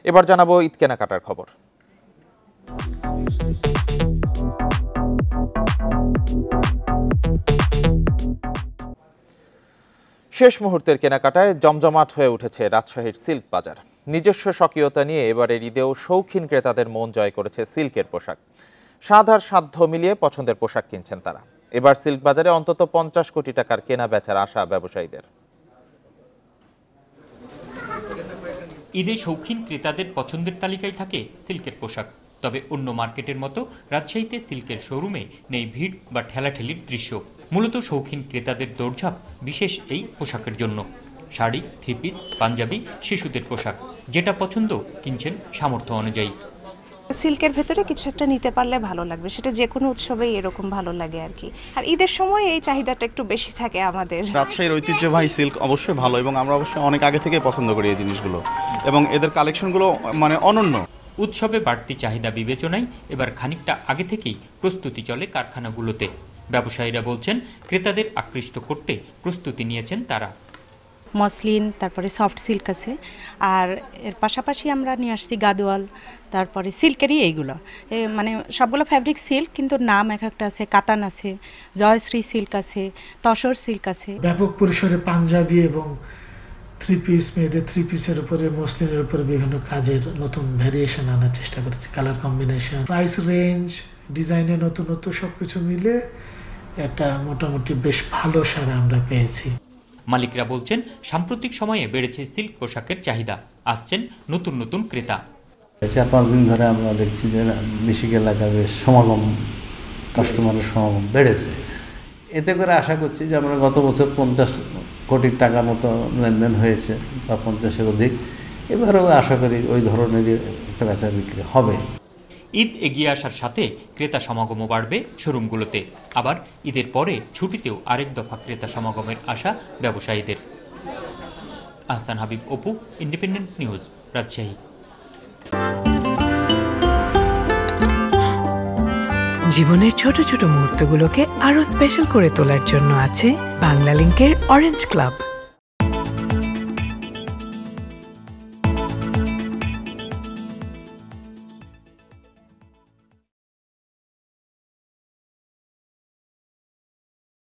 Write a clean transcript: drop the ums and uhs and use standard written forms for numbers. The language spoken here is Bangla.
এবার জানাবো ঈদ কেনাকাটার খবর। শেষ মুহূর্তের কেনাকাটায় জমজমাট হয়ে উঠেছে রাজশাহীর সিল্ক বাজার। নিজস্ব স্বকীয়তা নিয়ে এবারের ঈদেও শৌখিন ক্রেতাদের মন জয় করেছে সিল্কের পোশাক। স্বাদ আর সাধ্য মিলিয়ে পছন্দের পোশাক কিনছেন তারা। এবার সিল্ক বাজারে অন্তত 50 কোটি টাকার কেনা বেচার আশা ব্যবসায়ীদের। ঈদে শৌখিন ক্রেতাদের পছন্দের তালিকায় থাকে সিল্কের পোশাক। তবে অন্য মার্কেটের মতো রাজশাহীতে সিল্কের শোরুমে নেই ভিড় বা ঠেলাঠেলির দৃশ্য। মূলত শৌখিন ক্রেতাদের দৌড়ঝাঁপ বিশেষ এই পোশাকের জন্য। শাড়ি, থ্রি পিস, পাঞ্জাবি, শিশুদের পোশাক, যেটা পছন্দ কিনছেন সামর্থ্য অনুযায়ী। সিল্কের ভেতরে কিছু একটা নিতে পারলে ভালো লাগবে, সেটা যে কোনো উৎসবেই এরকম ভালো লাগে আর কি। আর ঈদের সময় এই চাহিদাটা একটু বেশি থাকে আমাদের। রাজশাহীর ঐতিহ্যবাহী সিল্ক অবশ্যই ভালো এবং আমরা অবশ্যই অনেক আগে থেকে পছন্দ করি এই জিনিসগুলো এবং এদের কালেকশনগুলো মানে অনন্য। উৎসবে বাড়তি চাহিদা বিবেচনায় এবার খানিকটা আগে থেকেই প্রস্তুতি চলে কারখানাগুলোতে। ব্যবসায়ীরা বলছেন ক্রেতাদের আকৃষ্ট করতে প্রস্তুতি নিয়েছেন তারা। মসলিন, তারপরে সফট সিল্ক আছে, আর এর পাশাপাশি আমরা নিয়ে আসছি গাদোয়াল, তারপরে সিল্কেরই এইগুলো মানে সবগুলো ফ্যাব্রিক সিল্ক, কিন্তু নাম এক একটা আছে। কাতান আছে, জয়শ্রী সিল্ক আছে, তসর সিল্ক আছে। ব্যাপক পরিসরে পাঞ্জাবি এবং থ্রি পিস, মেয়েদের থ্রি পিসের উপরে, মসলিনের উপরে বিভিন্ন কাজের নতুন ভ্যারিয়েশন আনার চেষ্টা করেছি, কালার কম্বিনেশন, প্রাইস রেঞ্জ, ডিজাইনের নতুনত্ব সবকিছু মিলে একটা মোটামুটি বেশ ভালো সাড়া আমরা পেয়েছি। মালিকরা বলছেন সাম্প্রতিক সময়ে বেড়েছে সিল্ক পোশাকের চাহিদা, আসছেন নতুন নতুন ক্রেতা। 4-5 দিন ধরে আমরা দেখছি যে মিশিক এলাকায় বেশ সমাগম, কাস্টমারের সমাগম বেড়েছে। এতে করে আশা করছি যে আমরা গত বছর 50 কোটি টাকা মতো লেনদেন হয়েছে বা 50-এর অধিক। এবারেও আশা করি ওই ধরনেরই একটা বেচা বিক্রি হবে। ঈদ এগিয়ে আসার সাথে ক্রেতা সমাগমও বাড়বে শোরুমগুলোতে। আবার ঈদের পরে ছুটিতেও আরেক দফা ক্রেতা সমাগমের আশা ব্যবসায়ীদের। Ahsan Habib, Apu, independent news, Rajshahi. জীবনের ছোট ছোট মুহূর্তগুলোকে আরো স্পেশাল করে তোলার জন্য আছে বাংলা লিংকের অরেঞ্জ ক্লাব।